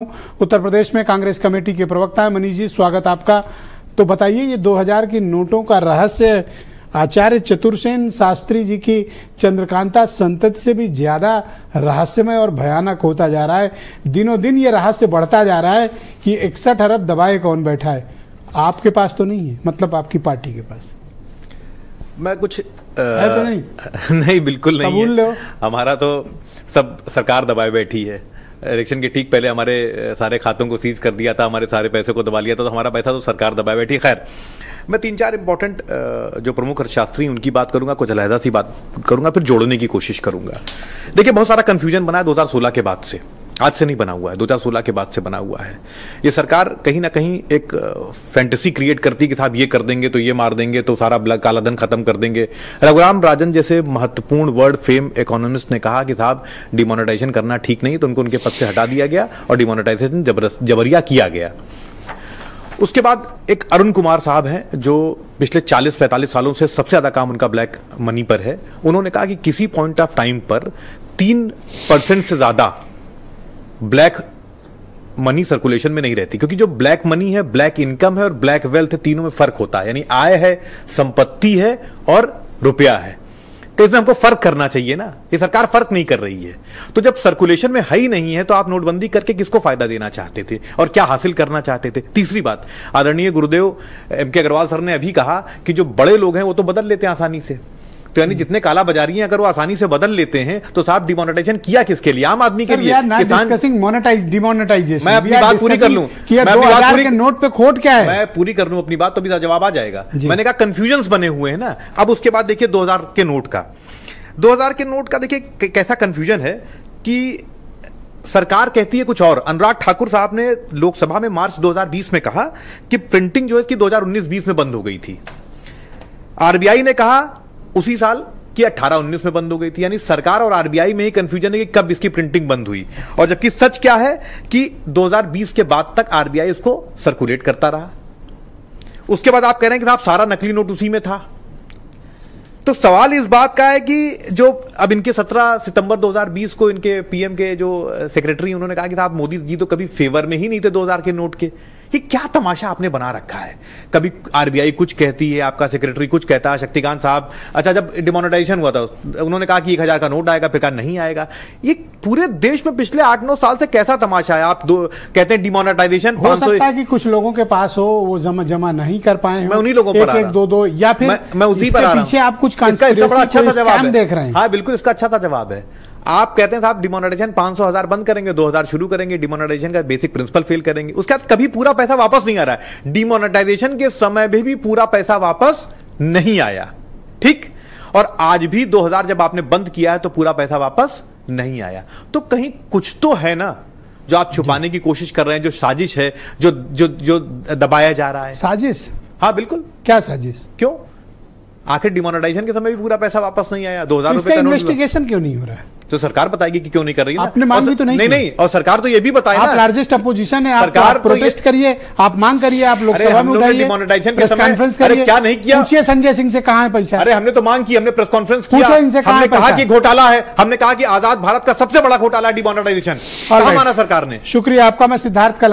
उत्तर प्रदेश में कांग्रेस कमेटी के प्रवक्ता है। मनीष जी, स्वागत आपका। तो बताइए, ये 2000 की नोटों का रहस्य आचार्य चतुर्सेन शास्त्री जी की चंद्रकांता संतति से भी ज्यादा रहस्यमय और भयानक होता जा रहा है। दिनों दिन ये रहस्य बढ़ता जा रहा है कि 61 अरब दबाए कौन बैठा है। आपके पास तो नहीं है, मतलब आपकी पार्टी के पास? मैं कुछ है तो नहीं? नहीं, बिल्कुल नहीं कबूल लो। हमारा तो सब सरकार दबाए बैठी है। इलेक्शन के ठीक पहले हमारे सारे खातों को सीज कर दिया था, हमारे सारे पैसे को दबा लिया था, तो हमारा पैसा तो सरकार दबाए बैठी है। खैर, मैं 3-4 इंपॉर्टेंट जो प्रमुख अर्थशास्त्री उनकी बात करूंगा, कुछ अलहदा सी बात करूंगा, फिर जोड़ने की कोशिश करूंगा। देखिए, बहुत सारा कंफ्यूजन बना है 2016 के बाद से, आज से नहीं बना हुआ है, 2016 के बाद से बना हुआ है। ये सरकार कहीं ना कहीं एक फैंटेसी क्रिएट करती है कि साहब ये कर देंगे तो ये मार देंगे तो सारा काला धन खत्म कर देंगे। रघुराम राजन जैसे महत्वपूर्ण वर्ल्ड फेम इकोनॉमिस्ट ने कहा कि साहब डिमोनेटाइजेशन करना ठीक नहीं, तो उनको उनके पद से हटा दिया गया और डिमोनेटाइजेशन जबरिया किया गया। उसके बाद एक अरुण कुमार साहब हैं जो पिछले 40-45 सालों से सबसे ज्यादा काम उनका ब्लैक मनी पर है। उन्होंने कहा कि किसी पॉइंट ऑफ टाइम पर 3% से ज्यादा ब्लैक मनी सर्कुलेशन में नहीं रहती, क्योंकि जो ब्लैक मनी है, ब्लैक इनकम है और ब्लैक वेल्थ है, तीनों में फर्क होता है। यानी आय है, संपत्ति है और रुपया है, तो इसमें हमको फर्क करना चाहिए ना। ये सरकार फर्क नहीं कर रही है, तो जब सर्कुलेशन में है ही नहीं है तो आप नोटबंदी करके किसको फायदा देना चाहते थे और क्या हासिल करना चाहते थे? तीसरी बात, आदरणीय गुरुदेव M.K. अग्रवाल सर ने अभी कहा कि जो बड़े लोग हैं वो तो बदल लेते हैं आसानी से, तो यानी जितने काला बाजारी हैं अगर वो आसानी से बदल लेते हैं तो साहब डिमोनेटाइजेशन किया किसके लिए? आम आदमी के लिए। डिमोनेटाइजेशन। मैं अपनी बात पूरी कर लूं, मैं 2000 के नोट पे खोट क्या है, मैं पूरी कर लूं अपनी बात तो भी जवाब आ जाएगा। मैंने कहा कंफ्यूजन्स बने हुए हैं ना। अब उसके बाद देखिए 2000 के नोट का, 2000 के नोट का देखिए कैसा कंफ्यूजन है कि सरकार कहती है कुछ और। अनुराग ठाकुर साहब ने लोकसभा में मार्च 2020 में कहा कि प्रिंटिंग जो है इसकी 2019-20 में बंद हो गई थी। आरबीआई ने कहा उसी साल कि 18-19 में बंद हो गई थी। यानी सरकार और आरबीआई में ही कंफ्यूजन है कि कब इसकी प्रिंटिंग बंद हुई, और जबकि सच क्या है कि 2020 के बाद तक आरबीआई उसको सर्कुलेट करता रहा। उसके बाद आप कह रहे हैं कि साहब सारा नकली नोट उसी में था। तो सवाल इस बात का है कि जो अब इनके 17 सितंबर 2020 को इनके पीएम के जो सेक्रेटरी उन्होंने कहा कि साहब मोदी जी तो कभी फेवर में ही नहीं थे 2000 के नोट के। ये क्या तमाशा आपने बना रखा है? कभी आरबीआई कुछ कहती है, आपका सेक्रेटरी कुछ कहता है, शक्तिकांत साहब अच्छा जब डिमोनेटाइजेशन हुआ था उन्होंने कहा कि 1000 का नोट आएगा, फिर कहा नहीं आएगा। ये पूरे देश में पिछले 8-9 साल से कैसा तमाशा है? आप कहते हैं डिमोनेटाइजेशन हो सकता है कि कुछ लोगों के पास हो, वो जमा नहीं कर पाए। मैं उन्हीं लोगों पर 1-2 या फिर मैं उसी पर आ रहा हूं। पीछे आप कुछ अच्छा सा जवाब देख रहे हैं। हाँ बिल्कुल, इसका अच्छा सा जवाब है। आप कहते हैं साहब डिमोनेटाइजेशन 500,000 बंद करेंगे, 2000 शुरू करेंगे, डिमोनेटाइजेशन का बेसिक प्रिंसिपल फेल करेंगे, उसके बाद कभी पूरा पैसा वापस नहीं आ रहा है। डिमोनेटाइजेशन के समय भी पूरा पैसा वापस नहीं आया, ठीक। और आज भी 2000 जब आपने बंद किया है तो पूरा पैसा वापस नहीं आया। तो कहीं कुछ तो है ना जो आप छुपाने की कोशिश कर रहे हैं, जो साजिश है, जो दबाया जा रहा है। साजिश? हाँ बिल्कुल। क्या साजिश? क्यों? आखिर डिमोनेटाइजेशन के समय भी पूरा पैसा वापस नहीं आया। 2000 रुपए का इन्वेस्टिगेशन क्यों नहीं हो रहा है? तो सरकार बताएगी कि क्यों नहीं कर रही है। आपने मांग भी तो नहीं, और सरकार तो ये भी बताए ना, आप लार्जेस्ट अपोजिशन है, आप प्रोटेस्ट करिए, आप मांग करिए, आप लोकसभा में उठाइए, डिमोनेटाइजेशन प्रेस कॉन्फ्रेंस करिए। क्या नहीं किया? पूछिए संजय सिंह से कहां है पैसा। अरे हमने तो मांग की, हमने प्रेस कॉन्फ्रेंस किया, पूछो इनसे कहां है पैसा। हमने कहा कि घोटाला है, हमने कहा कि आजाद भारत का सबसे बड़ा घोटाला डिमोनेटाइजेशन, कहां माना सरकार ने? शुक्रिया आपका। मैं सिद्धार्थ कल